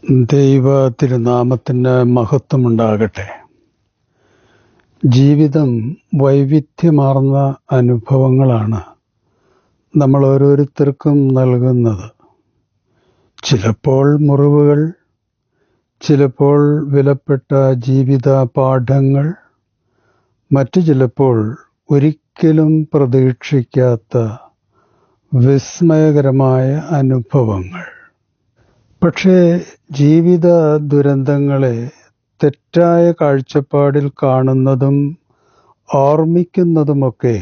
ദൈവ തിരുനാമത്തിന് മഹത്വമുണ്ടാകട്ടെ. ജീവിതം വൈവിധ്യമാർന്ന അനുഭവങ്ങളാണ് നമ്മൾ ഓരോരുത്തർക്കും നൽകുന്നത്. ചിലപ്പോൾ മുറിവുകൾ, ചിലപ്പോൾ വിലപ്പെട്ട ജീവിത പാഠങ്ങൾ, മറ്റു ചിലപ്പോൾ ഒരിക്കലും പ്രതീക്ഷിക്കാത്ത വിസ്മയകരമായ അനുഭവങ്ങൾ. പക്ഷേ ജീവിത ദുരന്തങ്ങളെ തെറ്റായ കാഴ്ചപ്പാടിൽ കാണുന്നതും ഓർമ്മിക്കുന്നതുമൊക്കെ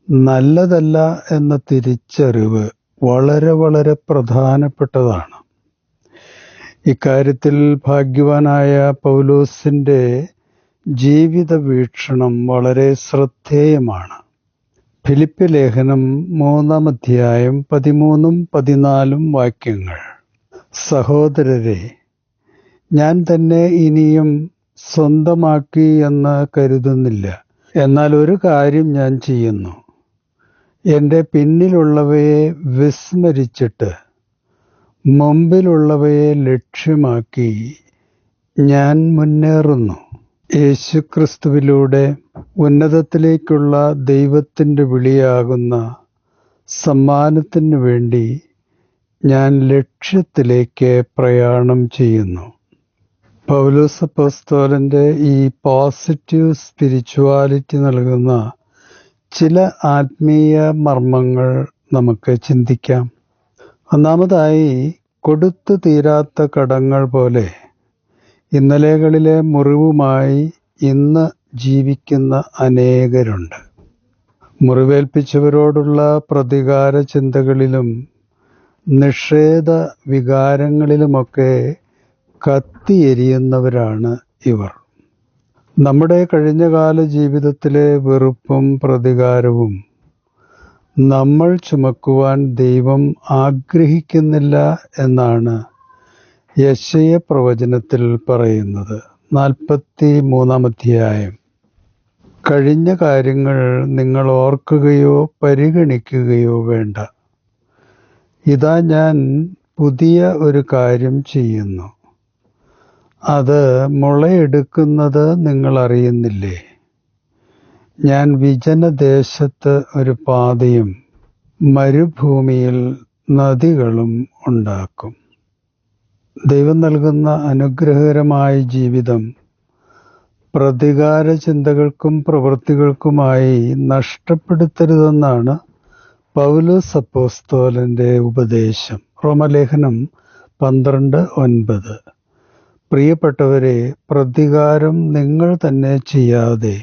നല്ലതല്ല എന്ന തിരിച്ചറിവ് വളരെ വളരെ പ്രധാനപ്പെട്ടതാണ്. ഇക്കാര്യത്തിൽ ഭാഗ്യവാനായ പൗലോസിൻ്റെ ജീവിത വീക്ഷണം വളരെ ശ്രദ്ധേയമാണ്. ഫിലിപ്പി ലേഖനം 3-ാം അധ്യായം 13-14 വാക്യങ്ങൾ. സഹോദരരെ, ഞാൻ തന്നെ ഇനിയും സ്വന്തമാക്കി എന്ന് കരുതുന്നില്ല. എന്നാൽ ഒരു കാര്യം ഞാൻ ചെയ്യുന്നു, എൻ്റെ പിന്നിലുള്ളവയെ വിസ്മരിച്ചിട്ട് മുമ്പിലുള്ളവയെ ലക്ഷ്യമാക്കി ഞാൻ മുന്നേറുന്നു. യേശുക്രിസ്തുവിലൂടെ ഉന്നതത്തിലേക്കുള്ള ദൈവത്തിൻ്റെ വിളിയാകുന്ന സമ്മാനത്തിനു വേണ്ടി ഞാൻ ലക്ഷ്യത്തിലേക്ക് പ്രയാണം ചെയ്യുന്നു. പൗലോസ് അപ്പോസ്തലൻ്റെ ഈ പോസിറ്റീവ് സ്പിരിച്വാലിറ്റി നൽകുന്ന ചില ആത്മീയ മർമ്മങ്ങൾ നമുക്ക് ചിന്തിക്കാം. ഒന്നാമതായി, കൊടുത്തു തീരാത്ത കടങ്ങൾ പോലെ ഇന്നലെകളിലെ മുറിവുമായി ഇന്ന് ജീവിക്കുന്ന അനേകരുണ്ട്. മുറിവേൽപ്പിച്ചവരോടുള്ള പ്രതികാര ചിന്തകളിലും നിഷേധ വികാരങ്ങളിലുമൊക്കെ കത്തിയെരിയുന്നവരാണ് ഇവർ. നമ്മുടെ കഴിഞ്ഞകാല ജീവിതത്തിലെ വെറുപ്പും പ്രതികാരവും നമ്മൾ ചുമക്കുവാൻ ദൈവം ആഗ്രഹിക്കുന്നില്ല എന്നാണ് യെശയ്യാ പ്രവചനത്തിൽ പറയുന്നത്. 43-ാം അധ്യായം. കഴിഞ്ഞ കാര്യങ്ങൾ നിങ്ങൾ ഓർക്കുകയോ പരിഗണിക്കുകയോ വേണ്ട. ഇതാ ഞാൻ പുതിയ ഒരു കാര്യം ചെയ്യുന്നു, അത് മുളയെടുക്കുന്നത് നിങ്ങൾ അറിയുന്നില്ലേ? ഞാൻ വിജനദേശത്ത് ഒരു പാതയും മരുഭൂമിയിൽ നദികളും ഉണ്ടാക്കും. ദൈവം നൽകുന്ന അനുഗ്രഹകരമായ ജീവിതം പ്രതികാര ചിന്തകൾക്കും പ്രവൃത്തികൾക്കുമായി നഷ്ടപ്പെടുത്തരുതെന്നാണ് പൗലോസ് അപ്പോസ്തലൻ്റെ ഉപദേശം. റോമലേഖനം 12:9. പ്രിയപ്പെട്ടവരെ, പ്രതികാരം നിങ്ങൾ തന്നെ ചെയ്യാതെ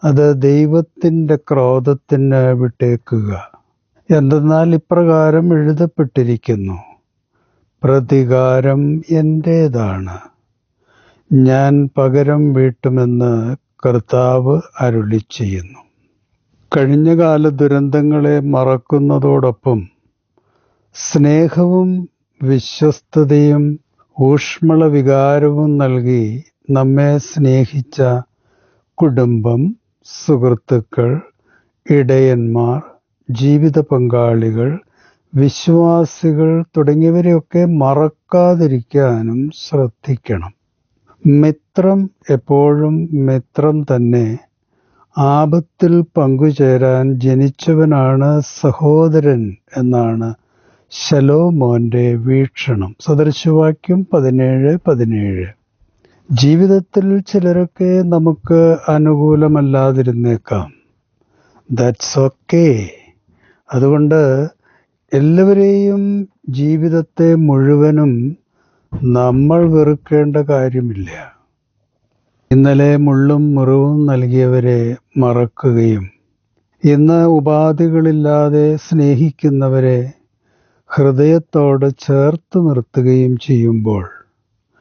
അത് ദൈവത്തിൻ്റെ ക്രോധത്തിന് വിട്ടേക്കുക. എന്തെന്നാൽ ഇപ്രകാരം എഴുതപ്പെട്ടിരിക്കുന്നു, പ്രതികാരം എൻ്റേതാണ്, ഞാൻ പകരം വീട്ടുമെന്ന് കർത്താവ് അരുളിച്ചെയ്യുന്നു. കഴിഞ്ഞകാല ദുരന്തങ്ങളെ മറക്കുന്നതോടൊപ്പം സ്നേഹവും വിശ്വസ്തതയും ഊഷ്മള വികാരവും നൽകി നമ്മെ സ്നേഹിച്ച കുടുംബം, സുഹൃത്തുക്കൾ, ഇടയന്മാർ, ജീവിത പങ്കാളികൾ, വിശ്വാസികൾ തുടങ്ങിയവരെയൊക്കെ മറക്കാതിരിക്കാനും ശ്രദ്ധിക്കണം. മിത്രം എപ്പോഴും മിത്രം തന്നെ. ആപത്തിൽ പങ്കുചേരാൻ ജനിച്ചവനാണ് സഹോദരൻ എന്നാണ് ശലോമോന്റെ വീക്ഷണം. സദൃശവാക്യം 17:17. ജീവിതത്തിൽ ചിലരൊക്കെ നമുക്ക് അനുകൂലമല്ലാതിരുന്നേക്കാം. That's okay. അതുകൊണ്ട് എല്ലാവരെയും, ജീവിതത്തെ മുഴുവനും നമ്മൾ വെറുക്കേണ്ട കാര്യമില്ല. ഇന്നലെ മുള്ളും മുറിവും നൽകിയവരെ മറക്കുകയും ഇന്ന് ഉപാധികളില്ലാതെ സ്നേഹിക്കുന്നവരെ ഹൃദയത്തോട് ചേർത്ത് നിർത്തുകയും ചെയ്യുമ്പോൾ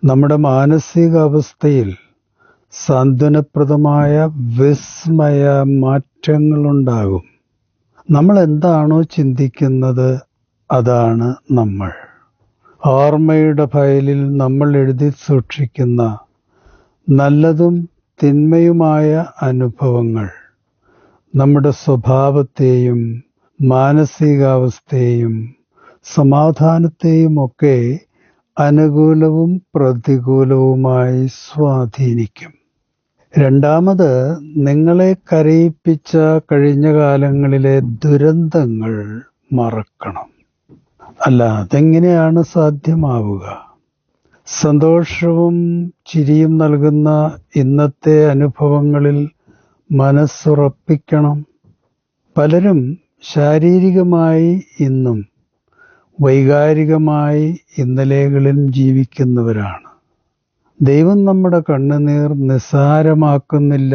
നമ്മുടെ മാനസികാവസ്ഥയിൽ സാന്ത്വനപ്രദമായ വിസ്മയ മാറ്റങ്ങളുണ്ടാകും. നമ്മൾ എന്താണോ ചിന്തിക്കുന്നത് അതാണ് നമ്മൾ. ഓർമ്മയുടെ ഫയലിൽ നമ്മൾ എഴുതി സൂക്ഷിക്കുന്ന നല്ലതും തിന്മയുമായ അനുഭവങ്ങൾ നമ്മുടെ സ്വഭാവത്തെയും മാനസികാവസ്ഥയെയും സമാധാനത്തെയുമൊക്കെ അനുകൂലവും പ്രതികൂലവുമായി സ്വാധീനിക്കും. രണ്ടാമത്, നിങ്ങളെ കരയിപ്പിച്ച കഴിഞ്ഞ കാലങ്ങളിലെ ദുരന്തങ്ങൾ മറക്കണം. അല്ല, അതെങ്ങനെയാണ് സാധ്യമാവുക? സന്തോഷവും ചിരിയും നൽകുന്ന ഇന്നത്തെ അനുഭവങ്ങളിൽ മനസ്സുറപ്പിക്കണം. പലരും ശാരീരികമായി ഇന്നും വൈകാരികമായി ഇന്നലെകളിൽ ജീവിക്കുന്നവരാണ്. ദൈവം നമ്മുടെ കണ്ണുനീർ നിസ്സാരമാക്കുന്നില്ല,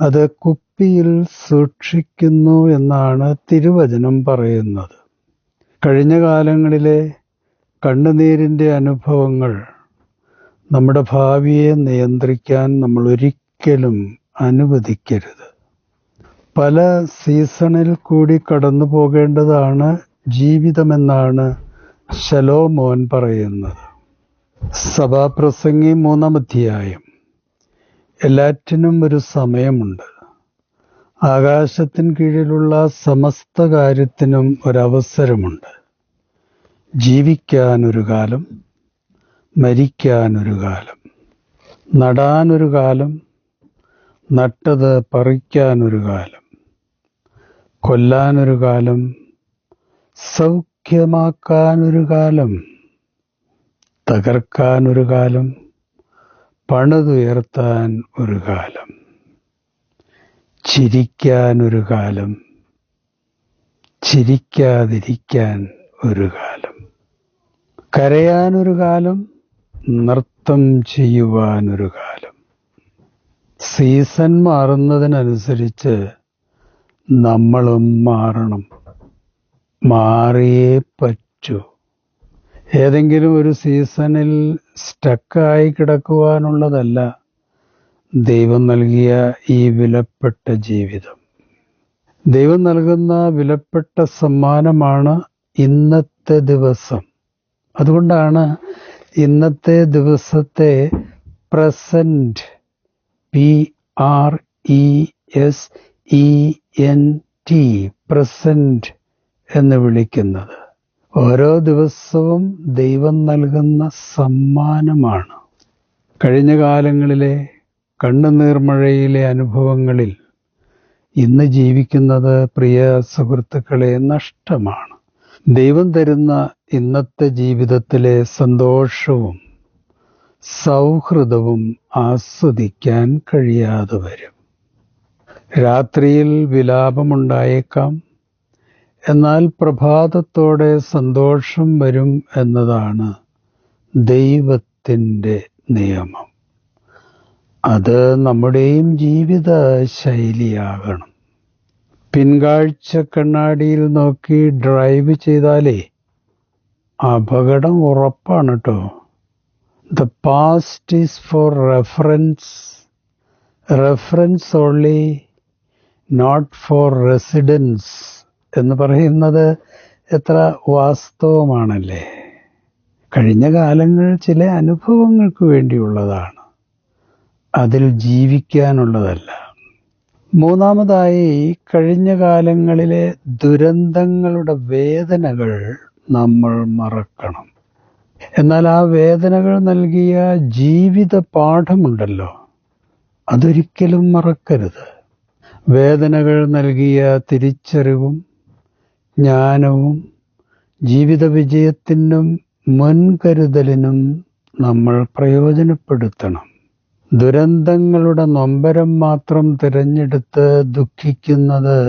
അത് കുപ്പിയിൽ സൂക്ഷിക്കുന്നു എന്നാണ് തിരുവചനം പറയുന്നത്. കഴിഞ്ഞ കാലങ്ങളിലെ കണ്ണുനീരിൻ്റെ അനുഭവങ്ങൾ നമ്മുടെ ഭാവിയെ നിയന്ത്രിക്കാൻ നമ്മൾ ഒരിക്കലും അനുവദിക്കരുത്. പല സീസണിൽ കൂടി കടന്നു പോകേണ്ടതാണ് ജീവിതമെന്നാണ് ശലോമോൻ പറയുന്നത്. സഭാപ്രസംഗി 3-ാം അധ്യായം. എല്ലാറ്റിനും ഒരു സമയമുണ്ട്. ആകാശത്തിന് കീഴിലുള്ള സമസ്ത കാര്യത്തിനും ഒരവസരമുണ്ട്. ജീവിക്കാനൊരു കാലം, മരിക്കാനൊരു കാലം, നടാനൊരു കാലം, നട്ടത് പറിക്കാനൊരു കാലം, കൊല്ലാനൊരു കാലം, സൗഖ്യമാക്കാനൊരു കാലം, തകർക്കാനൊരു കാലം, പണിതുയർത്താൻ ഒരു കാലം, ചിരിക്കാനൊരു കാലം, ചിരിക്കാതിരിക്കാൻ ഒരു കാലം, കരയാനൊരു കാലം, നൃത്തം ചെയ്യുവാനൊരു കാലം. സീസൺ മാറുന്നതിനനുസരിച്ച് നമ്മളും മാറണം. മാറിയേ പറ്റൂ. ഏതെങ്കിലും ഒരു സീസണിൽ സ്റ്റക്കായി കിടക്കുവാനുള്ളതല്ല ദൈവം നൽകിയ ഈ വിലപ്പെട്ട ജീവിതം. ദൈവം നൽകുന്ന വിലപ്പെട്ട സമ്മാനമാണ് ഇന്നത്തെ ദിവസം. അതുകൊണ്ടാണ് ഇന്നത്തെ ദിവസത്തെ പ്രസന്റ്, PRESENT, പ്രസന്റ് എന്ന് വിളിക്കുന്നത്. ഓരോ ദിവസവും ദൈവം നൽകുന്ന സമ്മാനമാണ്. കഴിഞ്ഞ കാലങ്ങളിലെ കണ്ണുനീർമഴയിലെ അനുഭവങ്ങളിൽ ഇന്ന് ജീവിക്കുന്നത്, പ്രിയ സുഹൃത്തുക്കളെ, നഷ്ടമാണ്. ദൈവം തരുന്ന ഇന്നത്തെ ജീവിതത്തിലെ സന്തോഷവും സൗഹൃദവും ആസ്വദിക്കാൻ കഴിയാതെ വരും. രാത്രിയിൽ വിലാപമുണ്ടായേക്കാം, എന്നാൽ പ്രഭാതത്തോടെ സന്തോഷം വരും എന്നതാണ് ദൈവത്തിൻ്റെ നിയമം. അത് നമ്മുടെയും ജീവിത ശൈലിയാകണം. പിൻകാഴ്ച കണ്ണാടിയിൽ നോക്കി ഡ്രൈവ് ചെയ്താലേ അപകടം ഉറപ്പാണ് കേട്ടോ. The past is for reference only, not for residence എന്ന് പറയുന്നത് എത്ര വാസ്തവമാണല്ലേ. കഴിഞ്ഞ കാലങ്ങൾ ചില അനുഭവങ്ങൾക്ക് വേണ്ടിയുള്ളതാണ്, അതിൽ ജീവിക്കാനുള്ളതല്ല. മൂന്നാമതായി, കഴിഞ്ഞ കാലങ്ങളിലെ ദുരന്തങ്ങളുടെ വേദനകൾ നമ്മൾ മറക്കണം. എന്നാൽ ആ വേദനകൾ നൽകിയ ജീവിത പാഠമുണ്ടല്ലോ, അതൊരിക്കലും മറക്കരുത്. വേദനകൾ നൽകിയ തിരിച്ചറിവും ജ്ഞാനവും ജീവിത വിജയത്തിനും മുൻകരുതലിനും നമ്മൾ പ്രയോജനപ്പെടുത്തണം. ദുരന്തങ്ങളുടെ നൊമ്പരം മാത്രം തിരഞ്ഞെടുത്ത് ദുഃഖിക്കുന്നത്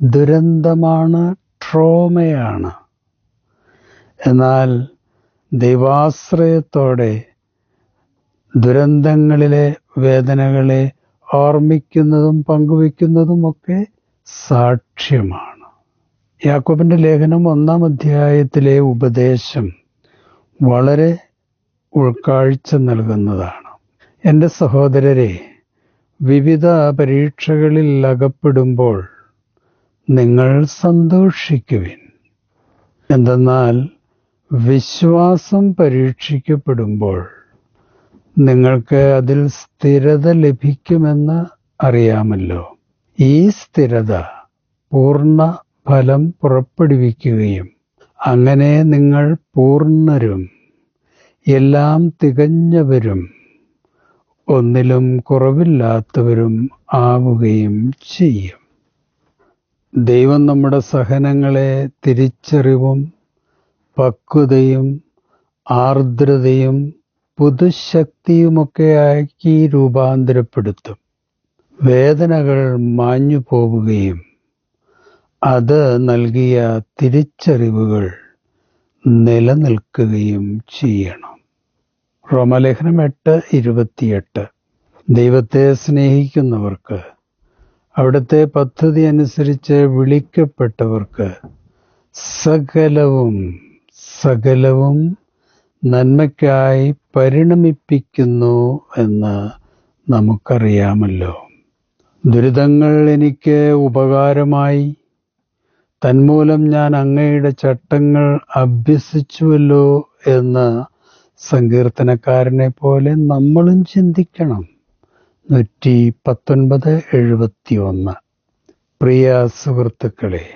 ദുരന്തമാണ്, ട്രോമയാണ്. എന്നാൽ ദൈവാശ്രയത്തോടെ ദുരന്തങ്ങളിലെ വേദനകളെ ഓർമ്മിക്കുന്നതും പങ്കുവയ്ക്കുന്നതുമൊക്കെ സാക്ഷ്യമാണ്. യാക്കോബിൻ്റെ ലേഖനം 1-ാം അധ്യായത്തിലെ ഉപദേശം വളരെ ഉൾക്കാഴ്ച നൽകുന്നതാണ്. എൻ്റെ സഹോദരരെ, വിവിധ പരീക്ഷകളിൽ അകപ്പെടുമ്പോൾ നിങ്ങൾ സന്തോഷിക്കുവിൻ. എന്തെന്നാൽ വിശ്വാസം പരീക്ഷിക്കപ്പെടുമ്പോൾ നിങ്ങൾക്ക് അതിൽ സ്ഥിരത ലഭിക്കുമെന്ന് അറിയാമല്ലോ. ഈ സ്ഥിരത പൂർണ്ണ ഫലം പുറപ്പെടുവിക്കുകയും അങ്ങനെ നിങ്ങൾ പൂർണ്ണരും എല്ലാം തികഞ്ഞവരും ഒന്നിലും കുറവില്ലാത്തവരും ആവുകയും ചെയ്യും. ദൈവം നമ്മുടെ സഹനങ്ങളെ തിരിച്ചറിവും പക്വതയും ആർദ്രതയും പുതുശക്തിയുമൊക്കെ ആക്കി രൂപാന്തരപ്പെടുത്തും. വേദനകൾ മാഞ്ഞു പോവുകയും അത് നൽകിയ തിരിച്ചറിവുകൾ നിലനിൽക്കുകയും ചെയ്യണം. റോമാലേഖനം 8:28. ദൈവത്തെ സ്നേഹിക്കുന്നവർക്ക്, അവിടുത്തെ പദ്ധതി അനുസരിച്ച് വിളിക്കപ്പെട്ടവർക്ക് സകലവും നന്മയ്ക്കായി പരിണമിപ്പിക്കുന്നു എന്ന് നമുക്കറിയാമല്ലോ. ദുരിതങ്ങൾ എനിക്ക് ഉപകാരമായി, തന്മൂലം ഞാൻ അങ്ങയുടെ ചട്ടങ്ങൾ അഭ്യസിച്ചുവല്ലോ എന്ന് സങ്കീർത്തനക്കാരനെ പോലെ നമ്മളും ചിന്തിക്കണം. 119:71. പ്രിയ സുഹൃത്തുക്കളെ,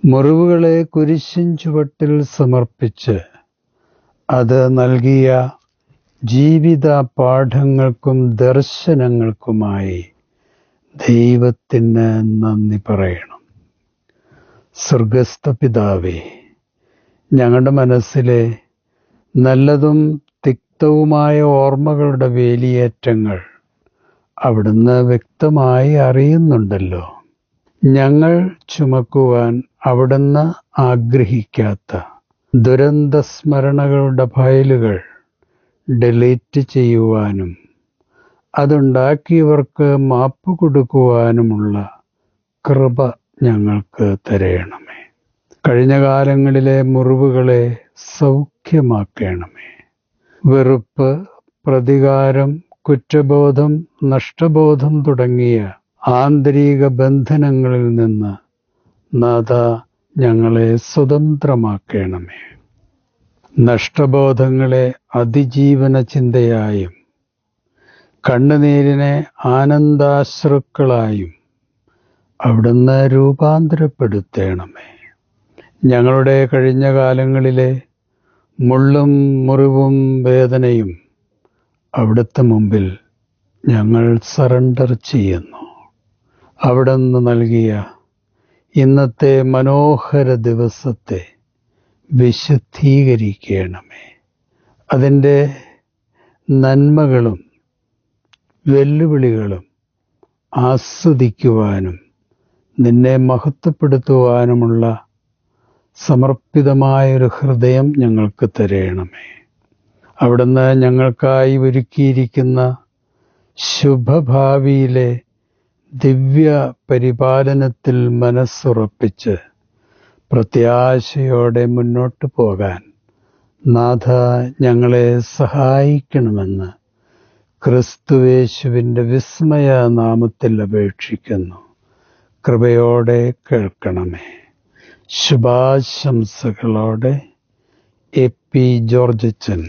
മുറിവുകളെ കുരിശിൻ ചുവട്ടിൽ സമർപ്പിച്ച് അത് നൽകിയ ജീവിത പാഠങ്ങൾക്കും ദർശനങ്ങൾക്കുമായി ദൈവത്തിന് നന്ദി പറയണം. സ്വർഗസ്ഥ പിതാവേ, ഞങ്ങളുടെ മനസ്സിലെ നല്ലതും തിക്തവുമായ ഓർമ്മകളുടെ വേലിയേറ്റങ്ങൾ അവിടുന്ന് വ്യക്തമായി അറിയുന്നുണ്ടല്ലോ. ഞങ്ങൾ ചുമക്കുവാൻ അവിടുന്ന് ആഗ്രഹിക്കാത്ത ദുരന്ത സ്മരണകളുടെ ഫയലുകൾ ഡിലീറ്റ് ചെയ്യുവാനും അതുണ്ടാക്കിയവർക്ക് മാപ്പ് കൊടുക്കുവാനുമുള്ള കൃപ ഞങ്ങൾക്ക് തരയണമേ. കഴിഞ്ഞ കാലങ്ങളിലെ മുറിവുകളെ സൗഖ്യമാക്കണമേ. വെറുപ്പ്, പ്രതികാരം, കുറ്റബോധം, നഷ്ടബോധം തുടങ്ങിയ ആന്തരിക ബന്ധനങ്ങളിൽ നിന്ന് നാഥ ഞങ്ങളെ സ്വതന്ത്രമാക്കണമേ. നഷ്ടബോധങ്ങളെ അതിജീവന ചിന്തയായും കണ്ണുനീരിനെ ആനന്ദാശ്രുക്കളായും അവിടുന്ന് രൂപാന്തരപ്പെടുത്തണമേ. ഞങ്ങളുടെ കഴിഞ്ഞ കാലങ്ങളിലെ മുള്ളും മുറിവും വേദനയും അവിടുത്തെ മുമ്പിൽ ഞങ്ങൾ സറണ്ടർ ചെയ്യുന്നു. അവിടുന്ന് നൽകിയ ഇന്നത്തെ മനോഹര ദിവസത്തെ വിശുദ്ധീകരിക്കണമേ. അതിൻ്റെ നന്മകളും വെല്ലുവിളികളും ആസ്വദിക്കുവാനും നിന്നെ മഹത്വപ്പെടുത്തുവാനുമുള്ള സമർപ്പിതമായൊരു ഹൃദയം ഞങ്ങൾക്ക് തരയണമേ. അവിടുന്ന് ഞങ്ങൾക്കായി ഒരുക്കിയിരിക്കുന്ന ശുഭഭാവിയിലെ ദിവ്യ പരിപാലനത്തിൽ മനസ്സുറപ്പിച്ച് പ്രത്യാശയോടെ മുന്നോട്ട് പോകാൻ നാഥ ഞങ്ങളെ സഹായിക്കണമെന്ന് ക്രിസ്തുയേശുവിൻ്റെ വിസ്മയ നാമത്തിൽ അപേക്ഷിക്കുന്നു. കൃപയോടെ കേൾക്കണമേ. ശുഭാശംസകളോടെ എ പി ജോർജച്ചൻ.